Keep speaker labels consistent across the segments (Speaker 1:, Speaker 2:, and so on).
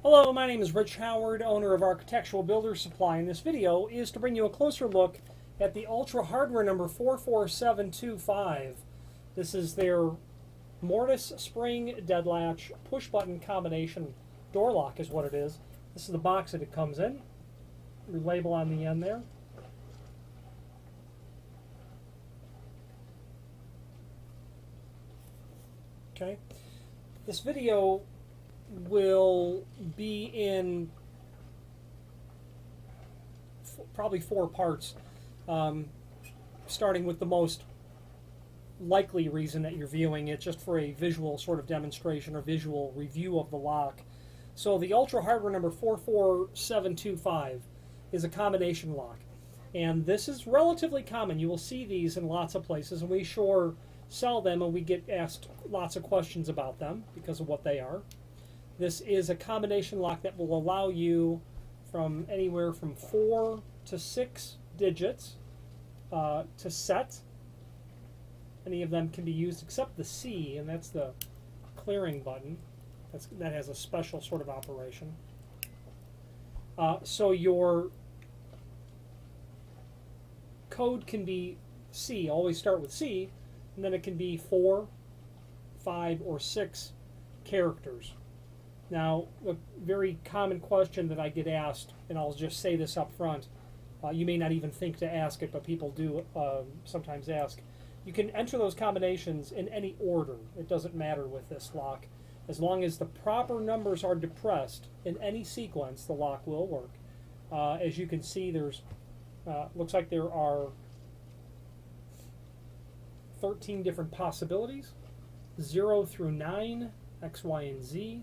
Speaker 1: Hello, my name is Rich Howard, owner of Architectural Builders Supply, and this video is to bring you a closer look at the Ultra hardware number 44725. This is their mortise spring dead latch push button combination door lock is what it is. This is the box that it comes in. Your label on the end there. Okay. This video will be in probably 4 parts, starting with the most likely reason that you're viewing it, just for a visual sort of demonstration or visual review of the lock. So the Ultra hardware number 44725 is a combination lock, and this is relatively common. You will see these in lots of places, and we sure sell them, and we get asked lots of questions about them because of what they are. This is a combination lock that will allow you from anywhere from 4 to 6 digits to set. Any of them can be used except the C, and that's the clearing button. That has a special sort of operation. So your code can be C, always start with C, and then it can be 4, 5, or 6 characters. Now, a very common question that I get asked, and I'll just say this up front, you may not even think to ask it, but people do sometimes ask. You can enter those combinations in any order. It doesn't matter with this lock. As long as the proper numbers are depressed in any sequence, the lock will work. As you can see, there's looks like there are 13 different possibilities, 0 through 9, X, Y, and Z.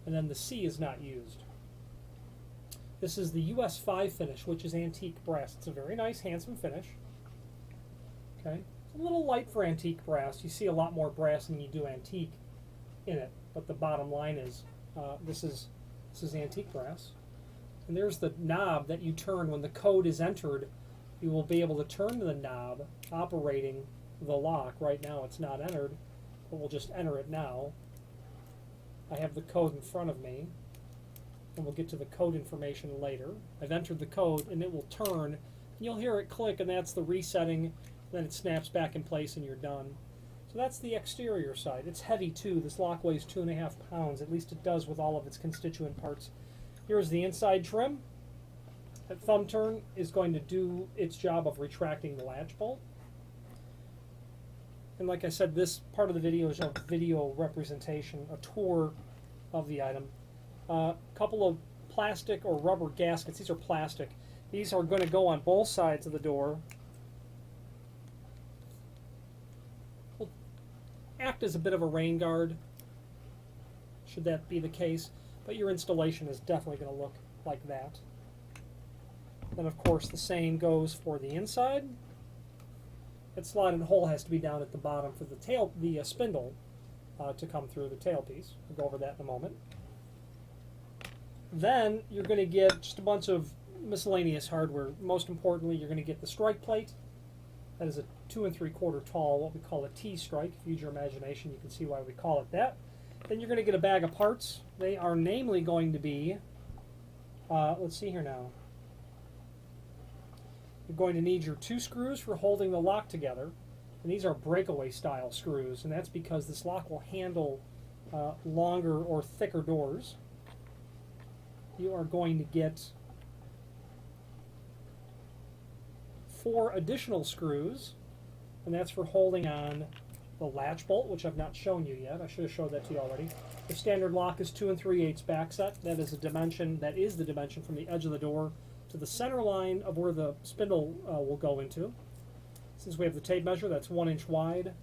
Speaker 1: And then the C is not used. This is the US 5 finish, which is antique brass. It's a very nice, handsome finish. Okay, it's a little light for antique brass. You see a lot more brass than you do antique in it, but the bottom line is this is antique brass. And there's the knob that you turn when the code is entered. You will be able to turn the knob operating the lock. Right now it's not entered, but we'll just enter it now. I have the code in front of me, and we'll get to the code information later. I've entered the code, and it will turn, and you'll hear it click, and that's the resetting, and then it snaps back in place, and you're done. So that's the exterior side. It's heavy, too. This lock weighs 2.5 pounds. At least it does with all of its constituent parts. Here's the inside trim. That thumb turn is going to do its job of retracting the latch bolt. And like I said, this part of the video is a video representation, a tour of the item. A couple of plastic or rubber gaskets. These are plastic. These are going to go on both sides of the door. Will act as a bit of a rain guard, should that be the case. But your installation is definitely going to look like that. Then, of course, the same goes for the inside. That slotted hole has to be down at the bottom for the spindle to come through the tailpiece. We'll go over that in a moment. Then you're going to get just a bunch of miscellaneous hardware. Most importantly, you're going to get the strike plate. That is a 2 3/4 tall, what we call a T-strike. If you use your imagination, you can see why we call it that. Then you're going to get a bag of parts. They are namely going to be, let's see here now. You're going to need your 2 screws for holding the lock together, and these are breakaway style screws, and that's because this lock will handle longer or thicker doors. You are going to get 4 additional screws, and that's for holding on the latch bolt, which I've not shown you yet. I should have showed that to you already. The standard lock is 2 3/8 back set. That is the dimension from the edge of the door to the center line of where the spindle will go into. Since we have the tape measure, that's 1 inch wide,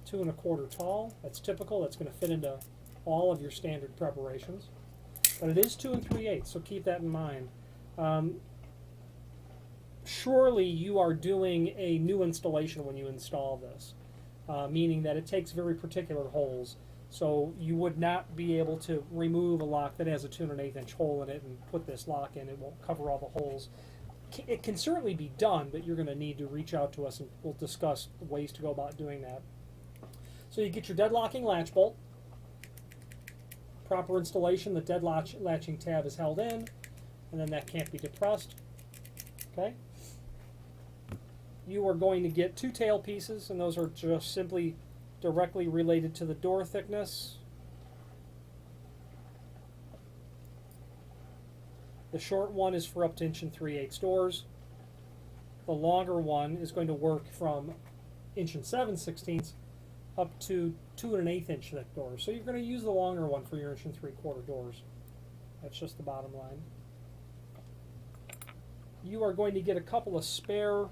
Speaker 1: 2 1/4 tall. That's typical. That's going to fit into all of your standard preparations. But it is 2 3/8, so keep that in mind. Surely you are doing a new installation when you install this, meaning that it takes very particular holes. So you would not be able to remove a lock that has a 2 1/8 inch hole in it and put this lock in. It won't cover all the holes. It can certainly be done, but you're going to need to reach out to us, and we'll discuss ways to go about doing that. So you get your deadlocking latch bolt. proper installation, the dead latching tab is held in, and then that can't be depressed. Okay. You are going to get 2 tail pieces, and those are just simply directly related to the door thickness. The short one is for up to 1 3/8 doors. The longer one is going to work from 1 7/16 up to 2 1/8 inch thick doors. So you're going to use the longer one for your 1 3/4 doors. That's just the bottom line. You are going to get a couple of spare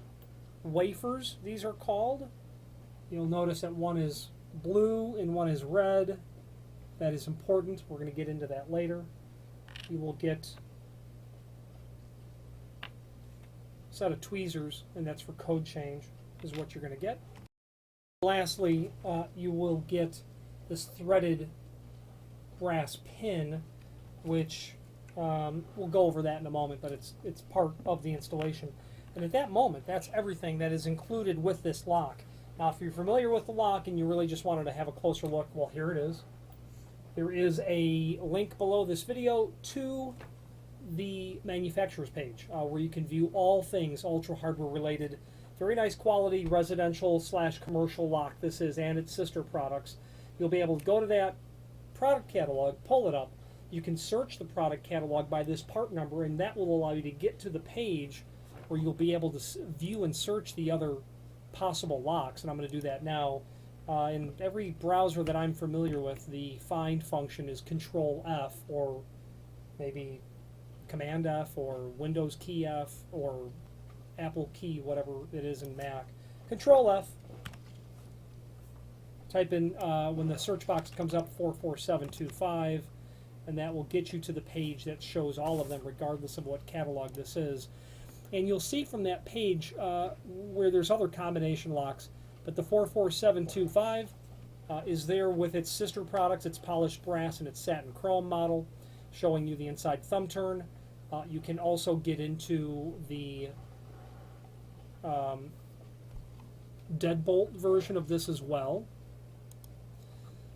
Speaker 1: wafers, these are called. You'll notice that one is blue and one is red. That is important. We're going to get into that later. You will get a set of tweezers, and that's for code change, is what you're going to get. Lastly, you will get this threaded brass pin, which we'll go over that in a moment, but it's part of the installation. And at that moment, that's everything that is included with this lock. Now, if you're familiar with the lock and you really just wanted to have a closer look, well, here it is. There is a link below this video to the manufacturer's page where you can view all things Ultra Hardware related. Very nice quality residential / commercial lock this is, and its sister products. You'll be able to go to that product catalog, pull it up. You can search the product catalog by this part number, and that will allow you to get to the page where you'll be able to view and search the other possible locks, and I'm going to do that now. In every browser that I'm familiar with, the find function is Control F, or maybe Command F, or Windows key F, or Apple key, whatever it is in Mac. Control F. Type in, when the search box comes up, 44725, and that will get you to the page that shows all of them, regardless of what catalog this is. And you'll see from that page where there's other combination locks, but the 44725 is there with its sister products, its polished brass and its satin chrome model, showing you the inside thumb turn. You can also get into the deadbolt version of this as well.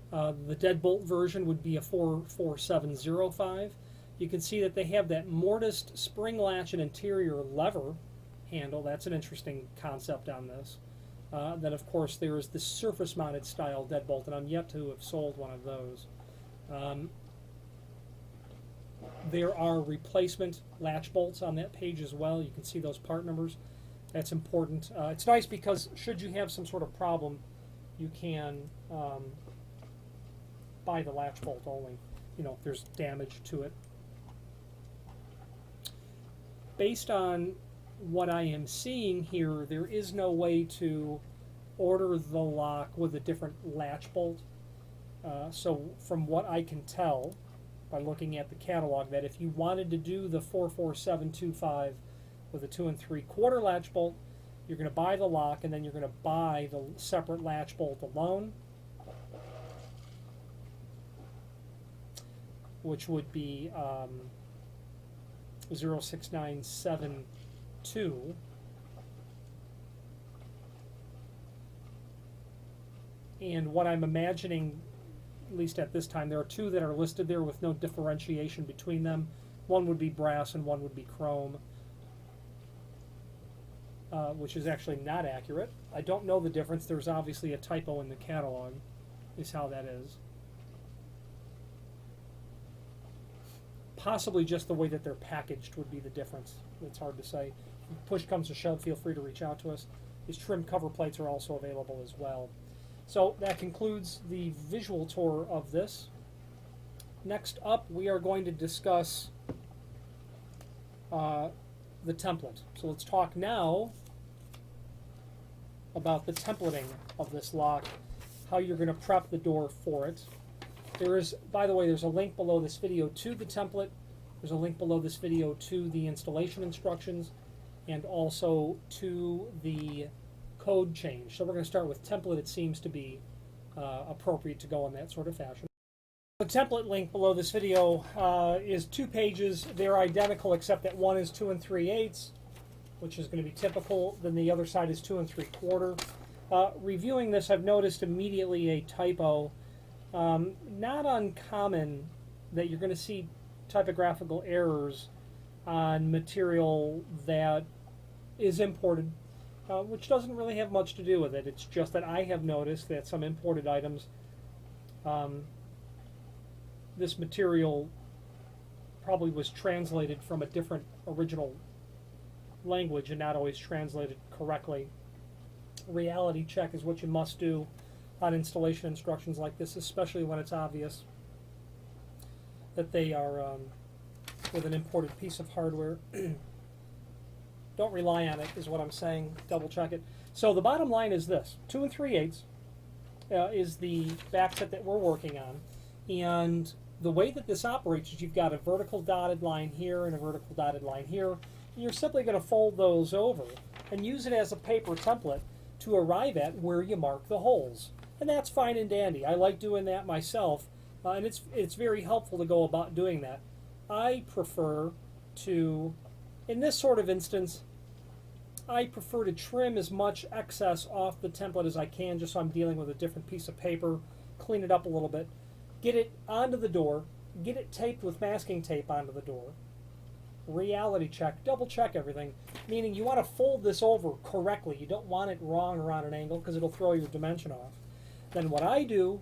Speaker 1: The deadbolt version would be a 44705. You can see that they have that mortised spring latch and interior lever handle. That's an interesting concept on this. Then, of course, there is the surface-mounted style deadbolt, and I'm yet to have sold one of those. There are replacement latch bolts on that page as well. You can see those part numbers. That's important. It's nice because should you have some sort of problem, you can buy the latch bolt only, if there's damage to it. Based on what I am seeing here, there is no way to order the lock with a different latch bolt. So from what I can tell by looking at the catalog, that if you wanted to do the 44725 with a 2 3/4 latch bolt, you're going to buy the lock, and then you're going to buy the separate latch bolt alone, which would be 06972. And what I'm imagining, at least at this time, there are 2 that are listed there with no differentiation between them. One would be brass and one would be chrome, which is actually not accurate. I don't know the difference. There's obviously a typo in the catalog, is how that is. Possibly just the way that they're packaged would be the difference. It's hard to say. If push comes to shove, feel free to reach out to us. These trim cover plates are also available as well. So that concludes the visual tour of this. Next up, we are going to discuss the template. So let's talk now about the templating of this lock, how you're going to prep the door for it. There is, by the way, there's a link below this video to the template. There's a link below this video to the installation instructions and also to the code change. So we're going to start with template. It seems to be appropriate to go in that sort of fashion. The template link below this video is 2 pages. They're identical except that one is 2 3/8, which is going to be typical. Then the other side is 2 3/4. Reviewing this, I've noticed immediately a typo. Not uncommon that you're going to see typographical errors on material that is imported, which doesn't really have much to do with it. It's just that I have noticed that some imported items, this material probably was translated from a different original language and not always translated correctly. Reality check is what you must do on installation instructions like this, especially when it's obvious that they are with an imported piece of hardware. Don't rely on it, is what I'm saying. Double check it. So the bottom line is this: 2 3/8 is the backset that we're working on, and the way that this operates is you've got a vertical dotted line here and a vertical dotted line here, and you're simply going to fold those over and use it as a paper template to arrive at where you mark the holes. And that's fine and dandy. I like doing that myself, and it's very helpful to go about doing that. I prefer to, in this sort of instance, I prefer to trim as much excess off the template as I can, just so I'm dealing with a different piece of paper, clean it up a little bit, get it onto the door, get it taped with masking tape onto the door, reality check, double check everything, meaning you want to fold this over correctly. You don't want it wrong or on an angle because it'll throw your dimension off. Then what I do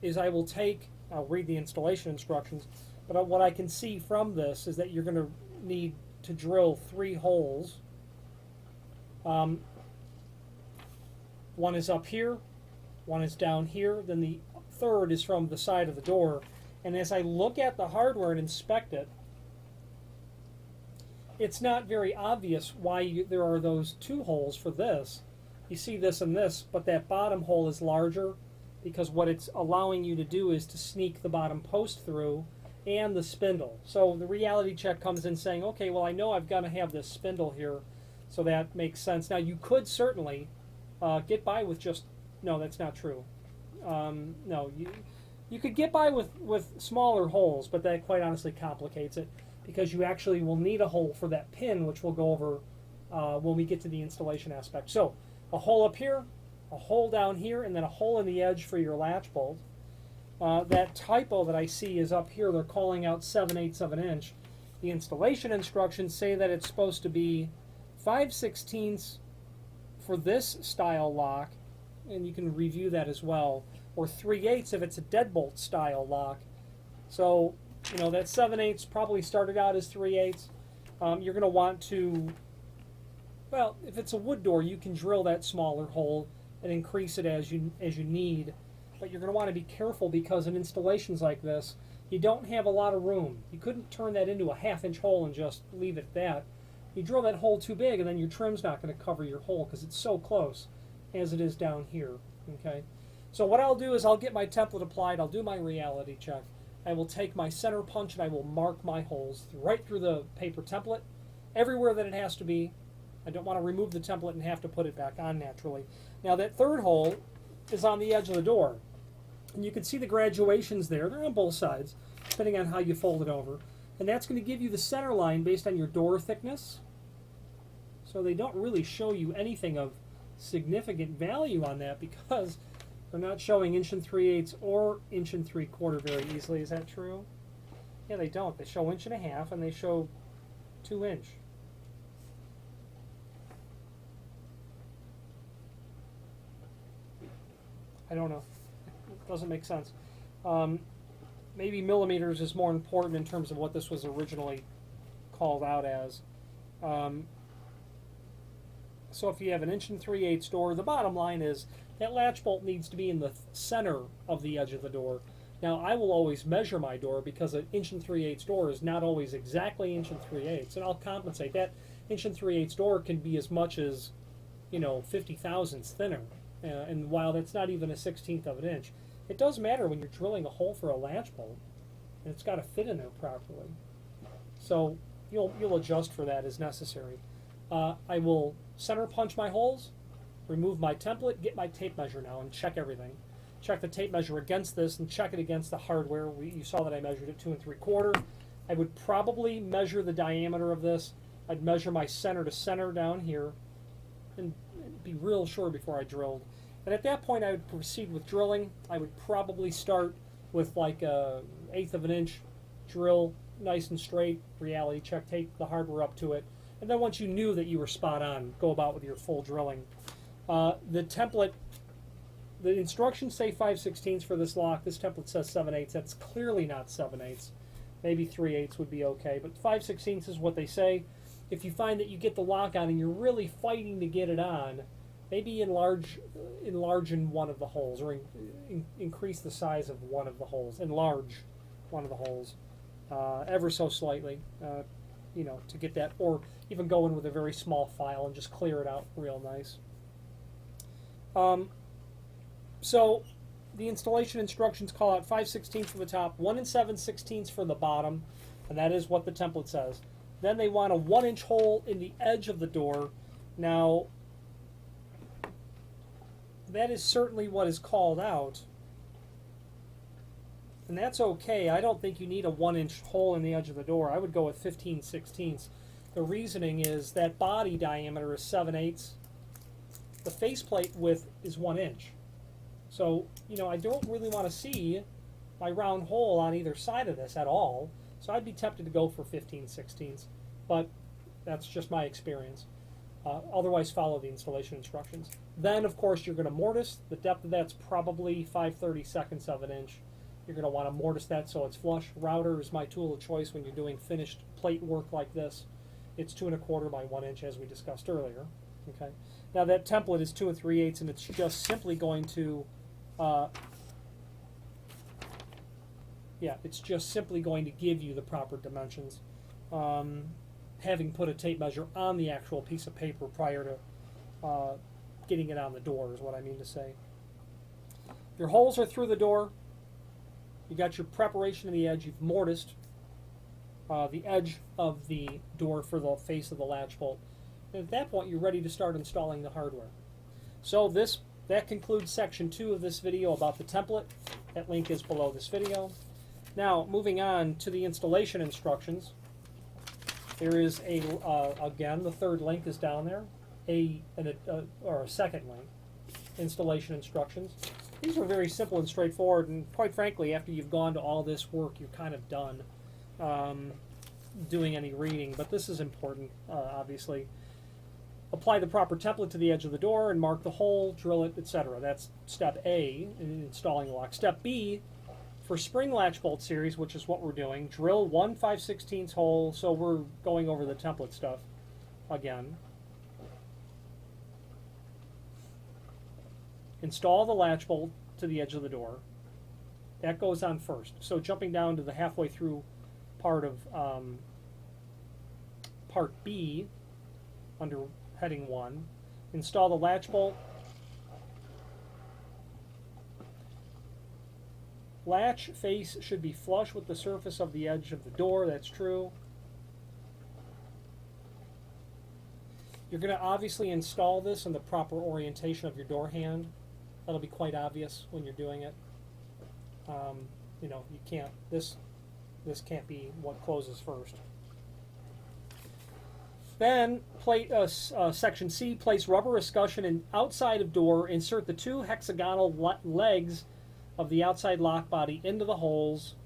Speaker 1: is I will take, I'll read the installation instructions, but what I can see from this is that you're going to need to drill 3 holes. One is up here, one is down here, then the third is from the side of the door. And as I look at the hardware and inspect it, it's not very obvious why there are those 2 holes for this. You see this and this, but that bottom hole is larger because what it's allowing you to do is to sneak the bottom post through and the spindle. So the reality check comes in saying, okay, well, I know I've got to have this spindle here, so that makes sense. Now, you could certainly get by with just, no, that's not true. No, you could get by with smaller holes, but that quite honestly complicates it because you actually will need a hole for that pin, which we'll go over when we get to the installation aspect. So a hole up here, a hole down here, and then a hole in the edge for your latch bolt. That typo that I see is up here. They're calling out 7/8 of an inch. The installation instructions say that it's supposed to be 5/16 for this style lock, and you can review that as well, or 3/8 if it's a deadbolt style lock. So, you know, that 7/8 probably started out as 3/8. You're going to want to, well, if it's a wood door, you can drill that smaller hole and increase it as you need. But you're going to want to be careful because in installations like this, you don't have a lot of room. You couldn't turn that into a 1/2 inch hole and just leave it at that. You drill that hole too big and then your trim's not going to cover your hole because it's so close as it is down here. Okay. So what I'll do is I'll get my template applied, I'll do my reality check, I will take my center punch and I will mark my holes right through the paper template, everywhere that it has to be. I don't want to remove the template and have to put it back on naturally. Now that third hole is on the edge of the door. And you can see the graduations there. They're on both sides, depending on how you fold it over. And that's going to give you the center line based on your door thickness. So they don't really show you anything of significant value on that because they're not showing 1 3/8 or 1 3/4 very easily. Is that true? Yeah, they don't. They show 1.5 inches and they show 2 inch. I don't know. It doesn't make sense. Maybe millimeters is more important in terms of what this was originally called out as. So if you have an 1 3/8 door, the bottom line is that latch bolt needs to be in the center of the edge of the door. Now I will always measure my door because an 1 3/8 door is not always exactly 1 3/8, and I'll compensate. That 1 3/8 door can be as much as, you know, 50 thousandths thinner. And while that's not even a 1/16 of an inch, it does matter when you're drilling a hole for a latch bolt, and it's got to fit in there properly. So you'll adjust for that as necessary. I will center punch my holes, remove my template, get my tape measure now, and check everything. Check the tape measure against this, and check it against the hardware. You saw that I measured it 2 3/4. I would probably measure the diameter of this. I'd measure my center to center down here, and be real sure before I drilled. And at that point I would proceed with drilling. I would probably start with like a 1/8 of an inch drill, nice and straight, reality check, take the hardware up to it, and then once you knew that you were spot on, go about with your full drilling. The template, the instructions say 5/16 for this lock. This template says 7/8. That's clearly not 7/8. Maybe 3/8 would be okay, but 5/16 is what they say. If you find that you get the lock on and you're really fighting to get it on, maybe enlarge in one of the holes, or increase the size of one of the holes. Enlarge one of the holes ever so slightly, you know, to get that, or even go in with a very small file and just clear it out real nice. So the installation instructions call out 5/16 for the top, 1 7/16 for the bottom, and that is what the template says. Then they want a 1-inch hole in the edge of the door. Now, that is certainly what is called out, and that's okay. I don't think you need a 1-inch hole in the edge of the door. I would go with 15/16. The reasoning is that body diameter is 7/8. The faceplate width is 1 inch. So, you know, I don't really want to see my round hole on either side of this at all. So I'd be tempted to go for 15/16, but that's just my experience. Otherwise, follow the installation instructions. Then, of course, you're going to mortise. The depth of that's probably 5/32 of an inch. You're going to want to mortise that so it's flush. Router is my tool of choice when you're doing finished plate work like this. It's 2 1/4 by 1 inch, as we discussed earlier. Okay. Now that template is 2 3/8, and it's just simply going to, it's just simply going to give you the proper dimensions. Having put a tape measure on the actual piece of paper prior to getting it on the door is what I mean to say. Your holes are through the door. You got your preparation of the edge. You've mortised the edge of the door for the face of the latch bolt. And at that point, you're ready to start installing the hardware. So that concludes section 2 of this video about the template. That link is below this video. Now, moving on to the installation instructions. There is again, the third link is down there, or a second link, installation instructions. These are very simple and straightforward, and quite frankly, after you've gone to all this work, you're kind of done doing any reading, but this is important, obviously. Apply the proper template to the edge of the door and mark the hole, drill it, etc. That's step A in installing the lock. Step B, for spring latch bolt series, which is what we're doing, drill 1 5/16 hole, so we're going over the template stuff again. Install the latch bolt to the edge of the door. That goes on first. So jumping down to the halfway through part of part B under heading 1, install the latch bolt. Latch face should be flush with the surface of the edge of the door. That's true. You're going to obviously install this in the proper orientation of your door hand. That'll be quite obvious when you're doing it. You know, you can't, this can't be what closes first. Then, section C, place rubber escutcheon in outside of door. Insert the 2 hexagonal legs of the outside lock body into the holes.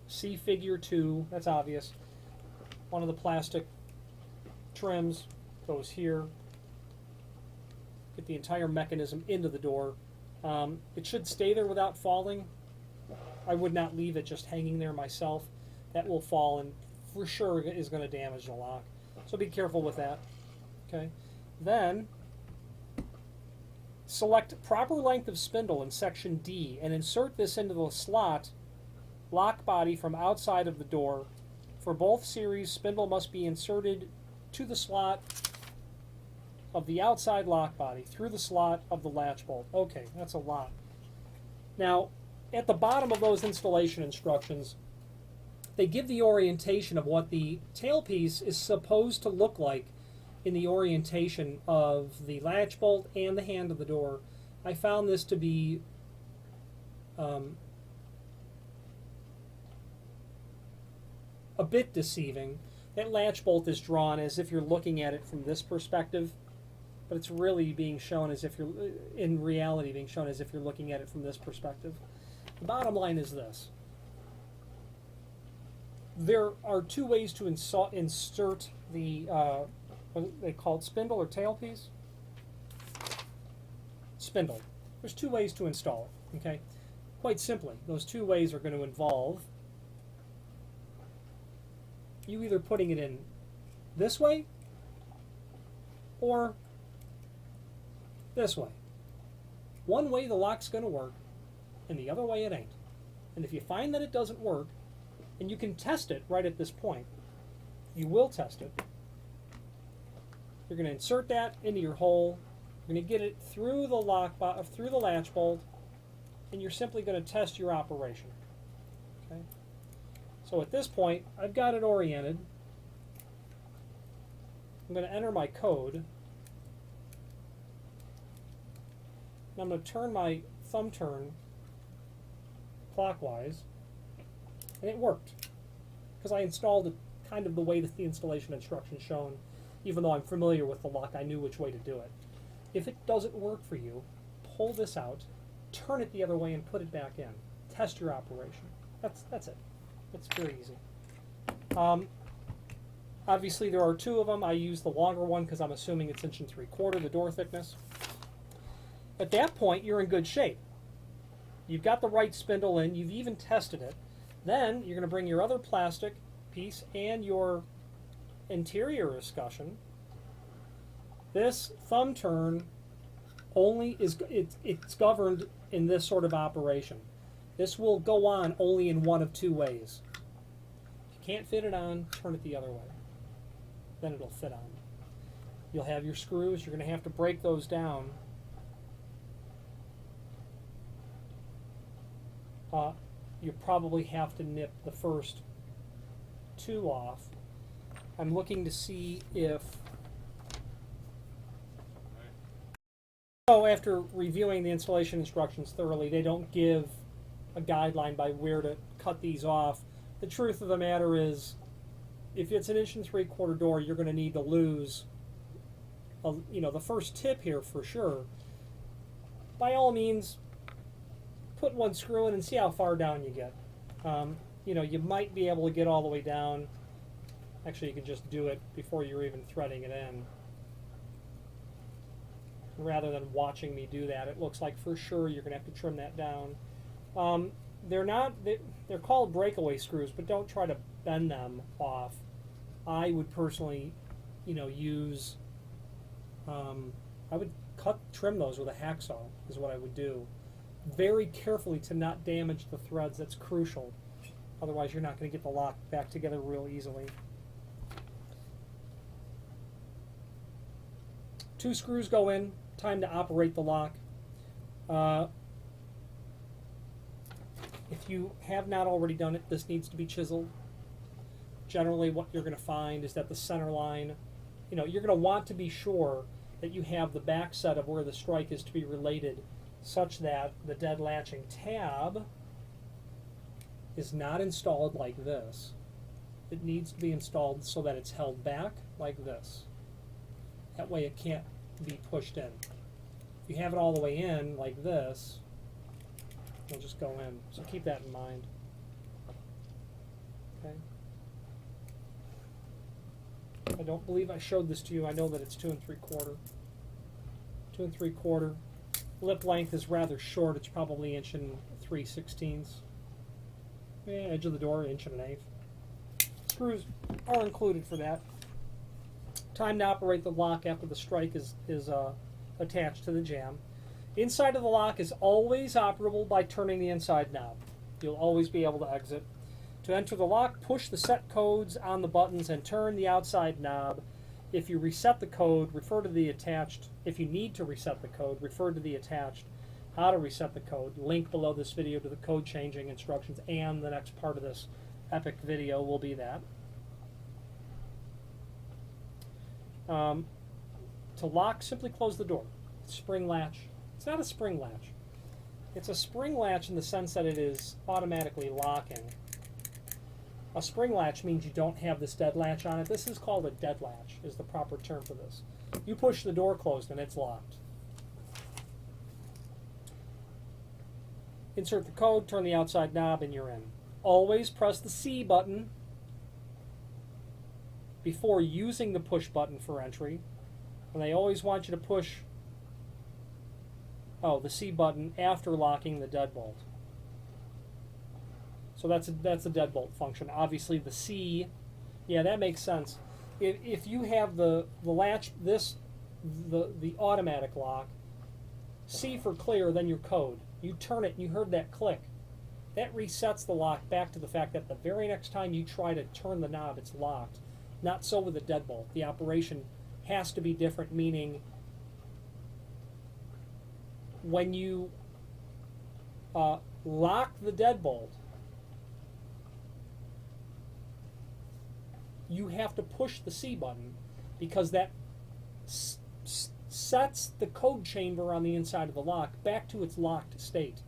Speaker 1: See figure 2, that's obvious. One of the plastic trims goes here. Get the entire mechanism into the door. It should stay there without falling. I would not leave it just hanging there myself. That will fall and for sure is going to damage the lock. So be careful with that. Okay. Then select proper length of spindle in section D and insert this into the slot lock body from outside of the door. For both series, spindle must be inserted to the slot of the outside lock body through the slot of the latch bolt. Okay, that's a lot. Now, at the bottom of those installation instructions, they give the orientation of what the tailpiece is supposed to look like in the orientation of the latch bolt and the hand of the door. I found this to be a bit deceiving. That latch bolt is drawn as if you're looking at it from this perspective, but it's really being shown as if you're, in reality, being shown as if you're looking at it from this perspective. The bottom line is this. There are two ways to insert the, what they call it, spindle or tailpiece? Spindle. There's two ways to install it, okay? Quite simply, those two ways are going to involve you either putting it in this way or this way. One way the lock's going to work, and the other way it ain't. And if you find that it doesn't work, and you can test it right at this point, you will test it. You're going to insert that into your hole. You're going to get it through the through the latch bolt, and you're simply going to test your operation. Okay. So at this point, I've got it oriented. I'm going to enter my code. And I'm going to turn my thumb turn clockwise. And it worked. Because I installed it kind of the way that the installation instructions shown. Even though I'm familiar with the lock, I knew which way to do it. If it doesn't work for you, pull this out, turn it the other way, and put it back in. Test your operation. That's it. It's very easy. Obviously, there are two of them. I use the longer one because I'm assuming it's 1 3/4, the door thickness. At that point, you're in good shape. You've got the right spindle in. You've even tested it. Then you're going to bring your other plastic piece and your interior escutcheon. This thumb turn only is it's governed in this sort of operation. This will go on only in one of two ways. If you can't fit it on, turn it the other way. Then it'll fit on. You'll have your screws. You're going to have to break those down. You probably have to nip the first two off. I'm looking to see if... So after reviewing the installation instructions thoroughly, they don't give a guideline by where to cut these off. The truth of the matter is, if it's an 1 3/4 door, you're going to need to lose, the first tip here for sure. By all means, put one screw in and see how far down you get. You might be able to get all the way down. Actually, you can just do it before you're even threading it in. Rather than watching me do that, it looks like for sure you're going to have to trim that down. They're called breakaway screws, but don't try to bend them off. I would personally, use, I would trim those with a hacksaw is what I would do. Very carefully to not damage the threads. That's crucial. Otherwise, you're not going to get the lock back together real easily. 2 screws go in. Time to operate the lock. If you have not already done it, this needs to be chiseled. Generally, what you're going to find is that the center line, you're going to want to be sure that you have the back set of where the strike is to be related such that the dead latching tab is not installed like this. It needs to be installed so that it's held back like this. That way it can't be pushed in. If you have it all the way in like this, it'll just go in. So keep that in mind. Okay. I don't believe I showed this to you. I know that it's 2 3/4. 2 3/4. Lip length is rather short. It's probably 1 3/16. Edge of the door, 1 1/8. Screws are included for that. Time to operate the lock after the strike is attached to the jamb. Inside of the lock is always operable by turning the inside knob. You'll always be able to exit. To enter the lock, push the set codes on the buttons and turn the outside knob. If you reset the code, refer to the attached. If you need to reset the code, refer to the attached how to reset the code. Link below this video to the code changing instructions, and the next part of this epic video will be that. To lock, simply close the door. Spring latch. It's not a spring latch. It's a spring latch in the sense that it is automatically locking. A spring latch means you don't have this dead latch on it. This is called a dead latch, is the proper term for this. You push the door closed and it's locked. Insert the code, turn the outside knob, and you're in. Always press the C button before using the push button for entry. And they always want you to push the C button after locking the deadbolt. So that's a deadbolt function. Obviously the C, yeah, that makes sense. If you have the latch, the automatic lock, C for clear, then your code. You turn it and you heard that click. That resets the lock back to the fact that the very next time you try to turn the knob, it's locked. Not so with the deadbolt. The operation has to be different, meaning when you lock the deadbolt, you have to push the C button because that sets the code chamber on the inside of the lock back to its locked state.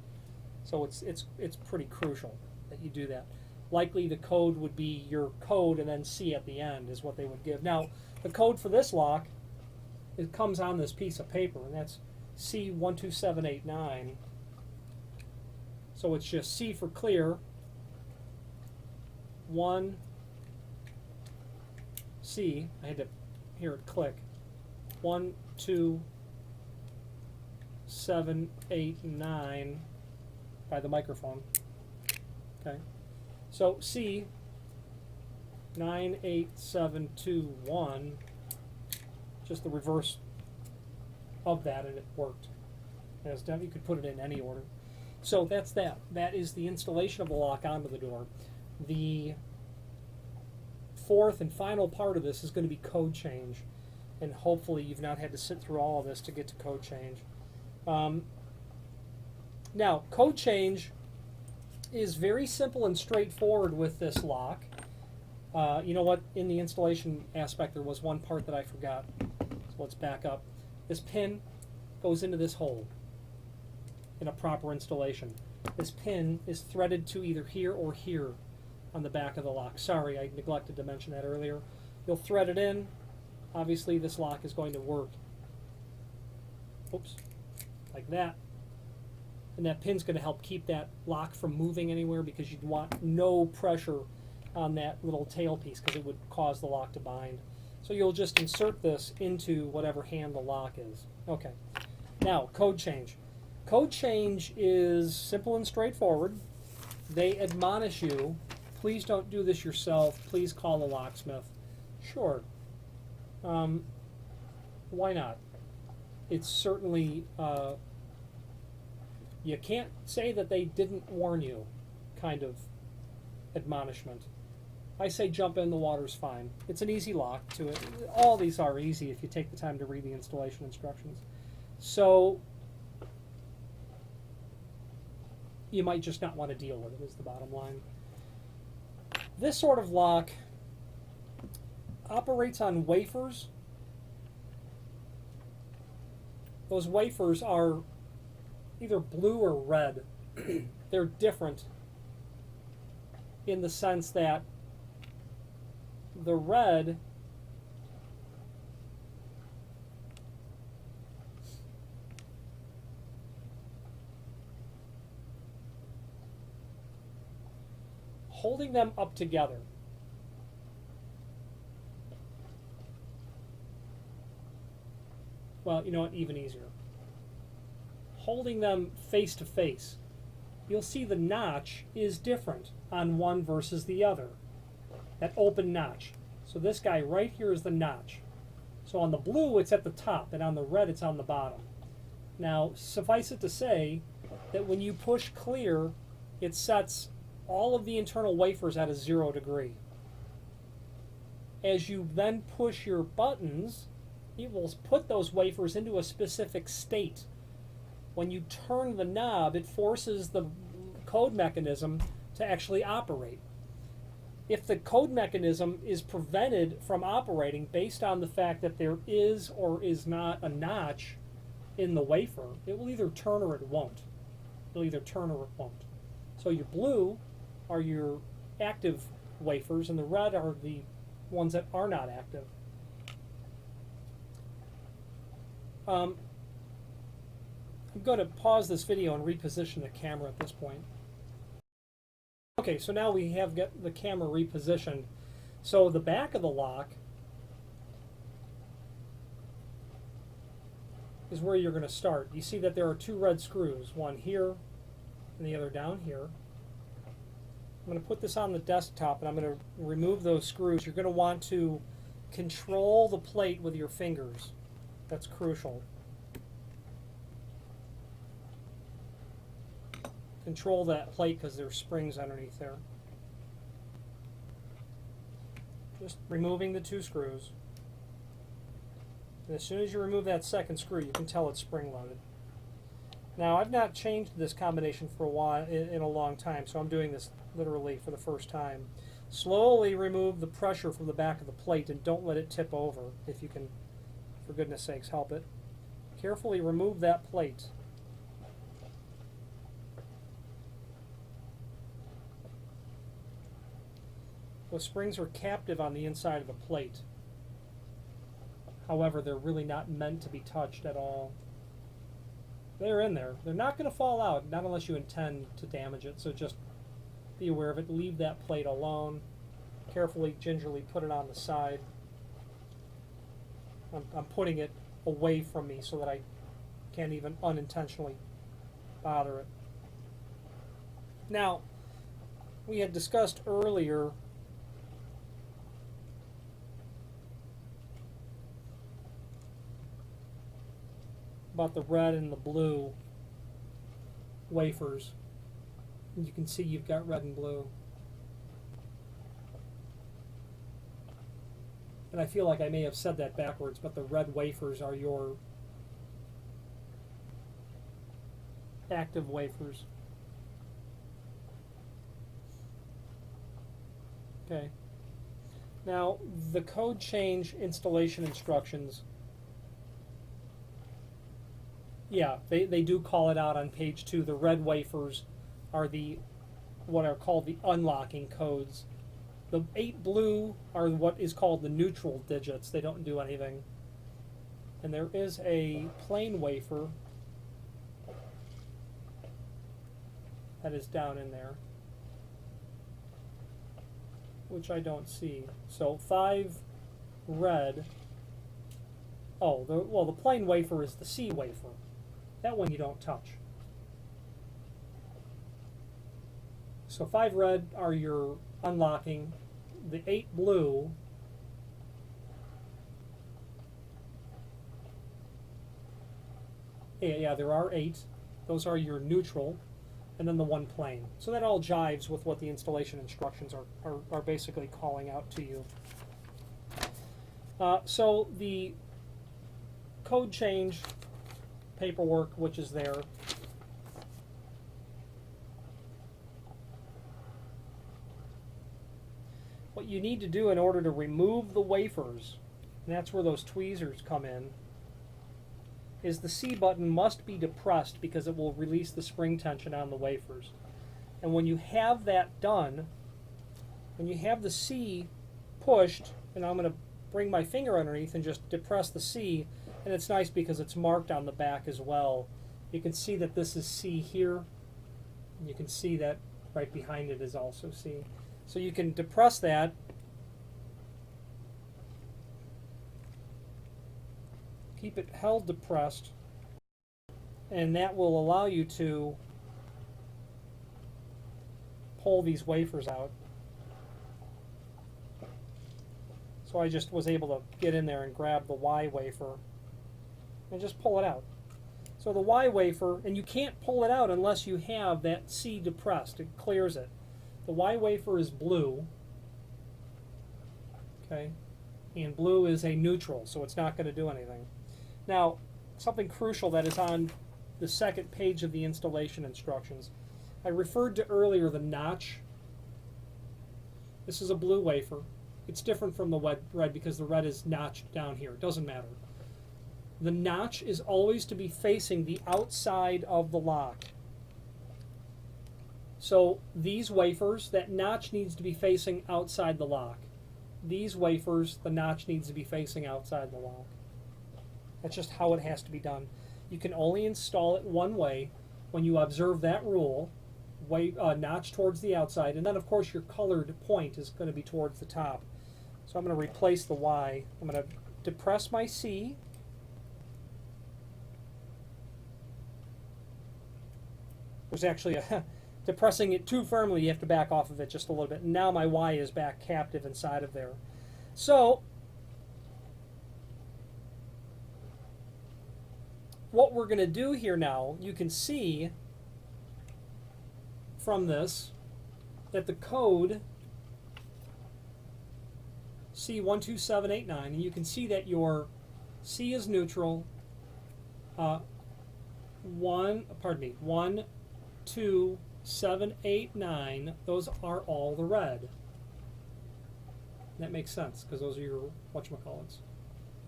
Speaker 1: So it's pretty crucial that you do that. Likely the code would be your code and then C at the end is what they would give. Now, the code for this lock, it comes on this piece of paper, and that's C12789. So it's just C for clear, 1, C, I had to hear it click, 1, 2, 7, 8, 9 by the microphone. Okay. So C 9, 8, 7, 2, 1, just the reverse of that, and it worked. As done, you could put it in any order. So that's that. That is the installation of the lock onto the door. The fourth and final part of this is going to be code change, and hopefully you've not had to sit through all of this to get to code change. Now, code change is very simple and straightforward with this lock. You know what? In the installation aspect, there was one part that I forgot. So let's back up. This pin goes into this hole in a proper installation. This pin is threaded to either here or here on the back of the lock. Sorry, I neglected to mention that earlier. You'll thread it in. Obviously, this lock is going to work. Oops, like that. And that pin's going to help keep that lock from moving anywhere because you'd want no pressure on that little tail piece because it would cause the lock to bind. So you'll just insert this into whatever hand the lock is. Okay. Now, code change. Code change is simple and straightforward. They admonish you, please don't do this yourself. Please call a locksmith. Sure. Why not? It's certainly... you can't say that they didn't warn you kind of admonishment. I say jump in, the water's fine. It's an easy lock to it. All these are easy if you take the time to read the installation instructions. So you might just not want to deal with it is the bottom line. This sort of lock operates on wafers. Those wafers are either blue or red. They're different in the sense that the red holding them up together well, you know what, even easier. Holding them face to face, you'll see the notch is different on one versus the other. That open notch. So this guy right here is the notch. So on the blue it's at the top, and on the red it's on the bottom. Now, suffice it to say that when you push clear, it sets all of the internal wafers at a 0 degree. As you then push your buttons, it will put those wafers into a specific state. When you turn the knob, it forces the code mechanism to actually operate. If the code mechanism is prevented from operating based on the fact that there is or is not a notch in the wafer, it will either turn or it won't. It'll either turn or it won't. So your blue are your active wafers, and the red are the ones that are not active. I'm going to pause this video and reposition the camera at this point. Okay, so now we have got the camera repositioned. So the back of the lock is where you're going to start. You see that there are two red screws, one here and the other down here. I'm going to put this on the desktop and I'm going to remove those screws. You're going to want to control the plate with your fingers. That's crucial. Control that plate because there's springs underneath there. Just removing the two screws. And as soon as you remove that second screw, you can tell it's spring-loaded. Now, I've not changed this combination for a while, in a long time, so I'm doing this literally for the first time. Slowly remove the pressure from the back of the plate and don't let it tip over. If you can, for goodness sakes, help it. Carefully remove that plate. Those springs are captive on the inside of the plate. However, they're really not meant to be touched at all. They're in there. They're not going to fall out, not unless you intend to damage it, so just be aware of it. Leave that plate alone. Carefully, gingerly put it on the side. I'm putting it away from me so that I can't even unintentionally bother it. Now, we had discussed earlier about the red and the blue wafers. And you can see you've got red and blue. And I feel like I may have said that backwards, but the red wafers are your active wafers. Okay. Now, the code change installation instructions, yeah, they do call it out on page 2. The red wafers are what are called the unlocking codes. The 8 blue are what is called the neutral digits. They don't do anything. And there is a plain wafer that is down in there, which I don't see. So 5 red. Oh, the plain wafer is the C wafer. That one you don't touch. So 5 red are your unlocking. The 8 blue yeah, there are 8. Those are your neutral, and then the 1 plain. So that all jives with what the installation instructions are basically calling out to you. So the code change paperwork, which is there, what you need to do in order to remove the wafers, and that's where those tweezers come in, is the C button must be depressed because it will release the spring tension on the wafers. And when you have that done, when you have the C pushed, and I'm going to bring my finger underneath and just depress the C, and it's nice because it's marked on the back as well. You can see that this is C here, and you can see that right behind it is also C. So you can depress that, keep it held depressed, and that will allow you to pull these wafers out. So I just was able to get in there and grab the Y wafer and just pull it out. So the Y wafer, and you can't pull it out unless you have that C depressed. It clears it. The Y wafer is blue, okay, and blue is a neutral, so it's not going to do anything. Now, something crucial that is on the second page of the installation instructions. I referred to earlier the notch. This is a blue wafer. It's different from the red because the red is notched down here. It doesn't matter. The notch is always to be facing the outside of the lock. So these wafers, that notch needs to be facing outside the lock. These wafers, the notch needs to be facing outside the lock. That's just how it has to be done. You can only install it one way when you observe that rule, notch towards the outside, and then of course your colored point is going to be towards the top. So I'm going to replace the Y. I'm going to depress my C. There's actually a depressing it too firmly, you have to back off of it just a little bit. And now my Y is back captive inside of there. So what we're going to do here now, you can see from this that the code C12789, and you can see that your C is neutral. 1, 2, 7, 8, 9, those are all the red. That makes sense because those are your whatchamacallits,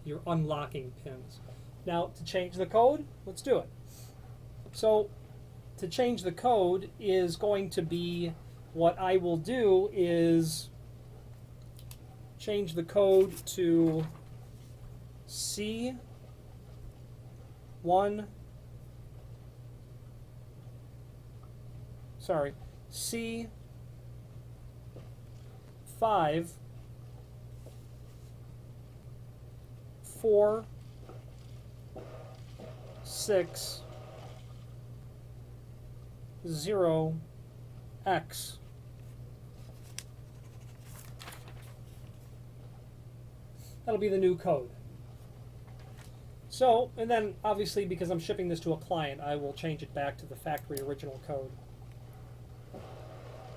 Speaker 1: your unlocking pins. Now to change the code, let's do it. So to change the code is going to be, what I will do is change the code to C1 C5 4 6 0 X. That'll be the new code. So, and then obviously because I'm shipping this to a client, I will change it back to the factory original code.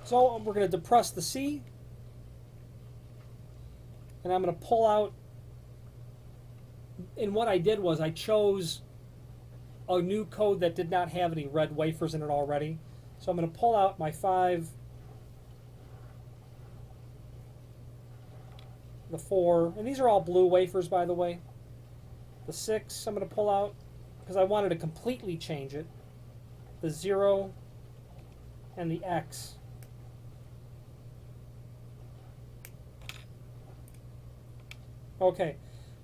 Speaker 1: So we're going to depress the C, and I'm going to pull out, and what I did was I chose a new code that did not have any red wafers in it already. So I'm going to pull out my 5, the 4, and these are all blue wafers, by the way. The 6 I'm going to pull out because I wanted to completely change it. The 0 and the X. Okay,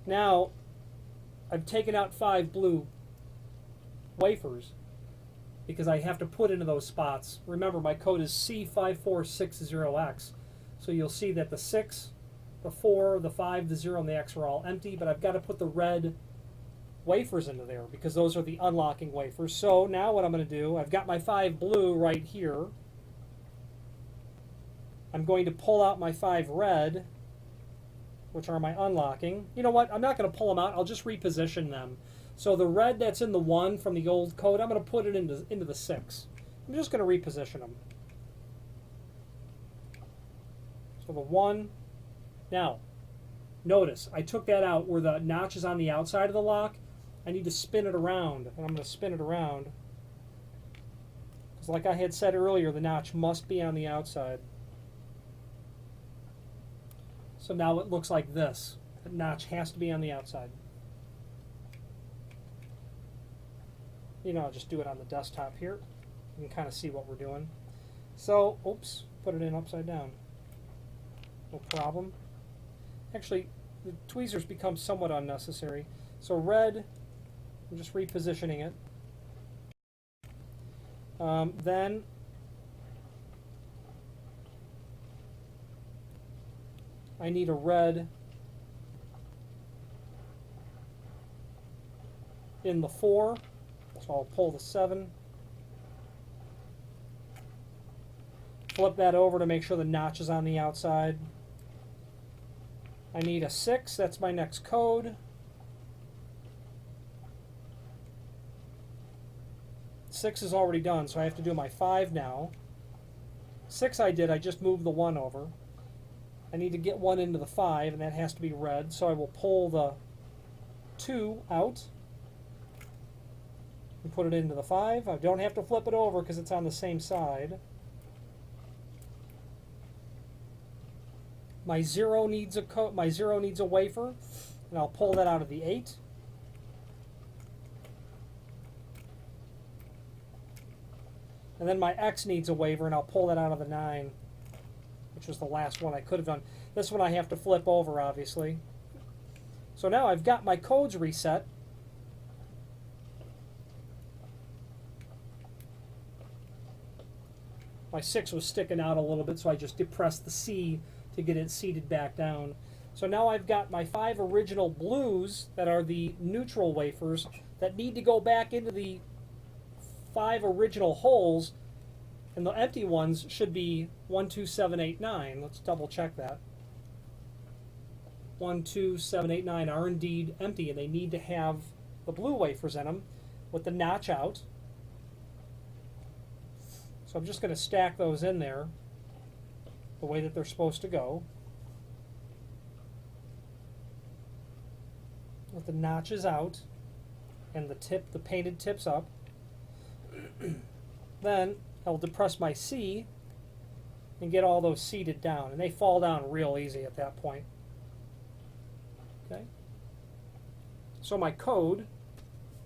Speaker 1: now I've taken out 5 blue wafers because I have to put into those spots. Remember, my code is C5460X, so you'll see that the 6, the 4, the 5, the 0, and the X are all empty, but I've got to put the red wafers into there because those are the unlocking wafers. So now what I'm going to do, I've got my 5 blue right here. I'm going to pull out my 5 red, which are my unlocking. You know what? I'm not going to pull them out. I'll just reposition them. So the red that's in the 1 from the old code, I'm going to put it into the 6. I'm just going to reposition them. So the 1. Now, notice, I took that out where the notch is on the outside of the lock. I need to spin it around, and I'm going to spin it around. Because like I had said earlier, the notch must be on the outside. So now it looks like this. The notch has to be on the outside. You know, I'll just do it on the desktop here. You can kind of see what we're doing. So, oops, put it in upside down. No problem. Actually, the tweezers become somewhat unnecessary. So red, I'm just repositioning it. Then I need a red in the 4, so I'll pull the 7. Flip that over to make sure the notch is on the outside. I need a 6, that's my next code. 6 is already done, so I have to do my 5 now. 6 I did, I just moved the 1 over. I need to get 1 into the 5, and that has to be red, so I will pull the 2 out and put it into the 5. I don't have to flip it over because it's on the same side. My 0 needs a wafer, and I'll pull that out of the 8. And then my X needs a wafer, and I'll pull that out of the 9, which was the last one I could have done. This one I have to flip over, obviously. So now I've got my codes reset. My 6 was sticking out a little bit, so I just depressed the C to get it seated back down. So now I've got my 5 original blues that are the neutral wafers that need to go back into the 5 original holes, and the empty ones should be 1, 2, 7, 8, 9. Let's double check that. 1, 2, 7, 8, 9 are indeed empty, and they need to have the blue wafers in them with the notch out. So I'm just going to stack those in there the way that they're supposed to go, with the notches out and the painted tips up. Then I'll depress my C and get all those seated down, and they fall down real easy at that point. Okay. So my code,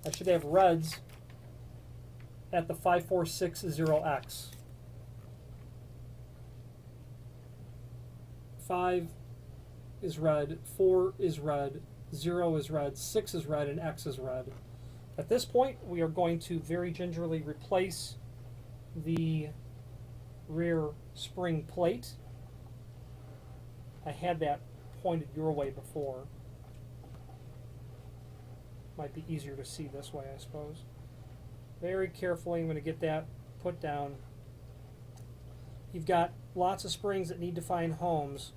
Speaker 1: I should have reds at the 5460X. 5 is red, 4 is red, 0 is red, 6 is red, and X is red. At this point, we are going to very gingerly replace the rear spring plate. I had that pointed your way before. Might be easier to see this way, I suppose. Very carefully, I'm going to get that put down. You've got lots of springs that need to find homes.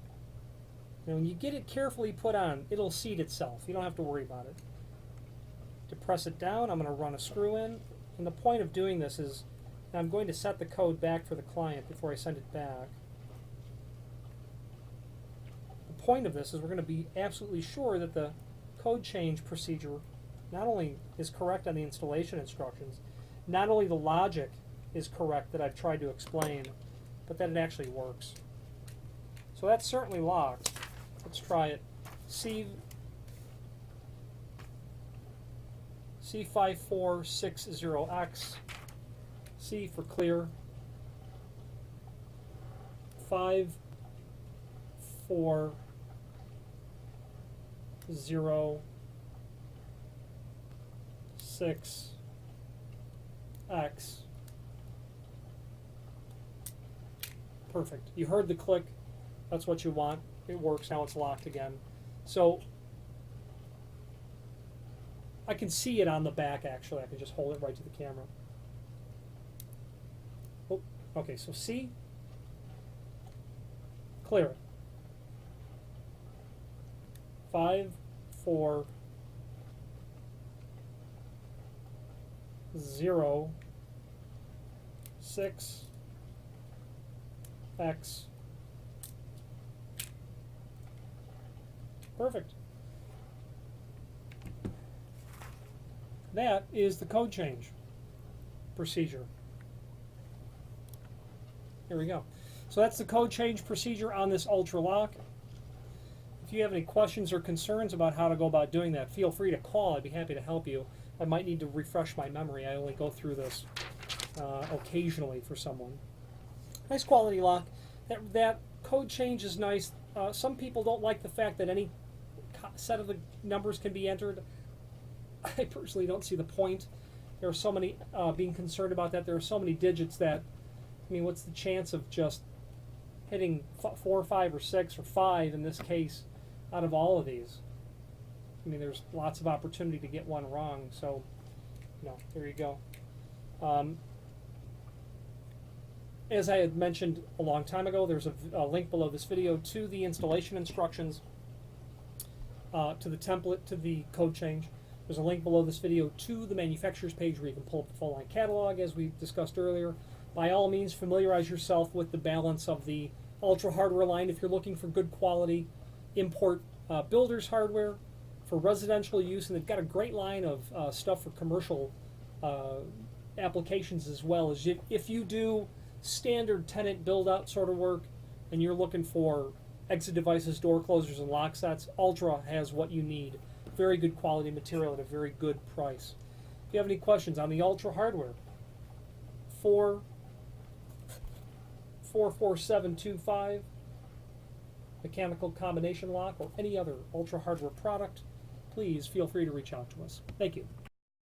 Speaker 1: And when you get it carefully put on, it'll seat itself. You don't have to worry about it. To press it down, I'm going to run a screw in. And the point of doing this is, I'm going to set the code back for the client before I send it back. The point of this is we're going to be absolutely sure that the code change procedure not only is correct on the installation instructions, not only the logic is correct that I've tried to explain, but that it actually works. So that's certainly locked. Let's try it. C5460X. C for clear. 5, 4, 0, 6, X. Perfect. You heard the click. That's what you want. It works. Now it's locked again. So I can see it on the back, actually. I can just hold it right to the camera. Oh, okay, so C, clear it. 5, 4, 0, 6, X. Perfect. That is the code change procedure. Here we go. So that's the code change procedure on this Ultra Lock. If you have any questions or concerns about how to go about doing that, feel free to call. I'd be happy to help you. I might need to refresh my memory. I only go through this occasionally for someone. Nice quality lock. That code change is nice. Some people don't like the fact that any set of the numbers can be entered. I personally don't see the point. There are so many being concerned about that. There are so many digits that, I mean, what's the chance of just hitting 4, 5, or 6, or 5 in this case out of all of these? I mean, there's lots of opportunity to get one wrong. So, there you go. As I had mentioned a long time ago, there's a link below this video to the installation instructions, to the template, to the code change. There's a link below this video to the manufacturer's page where you can pull up the full line catalog, as we discussed earlier. By all means, familiarize yourself with the balance of the Ultra hardware line if you're looking for good quality import builders hardware for residential use, and they've got a great line of stuff for commercial applications as well. As if you do standard tenant build-out sort of work and you're looking for exit devices, door closers, and lock sets, Ultra has what you need. Very good quality material at a very good price. If you have any questions on the Ultra hardware, 44725 mechanical combination lock, or any other Ultra hardware product, please feel free to reach out to us. Thank you.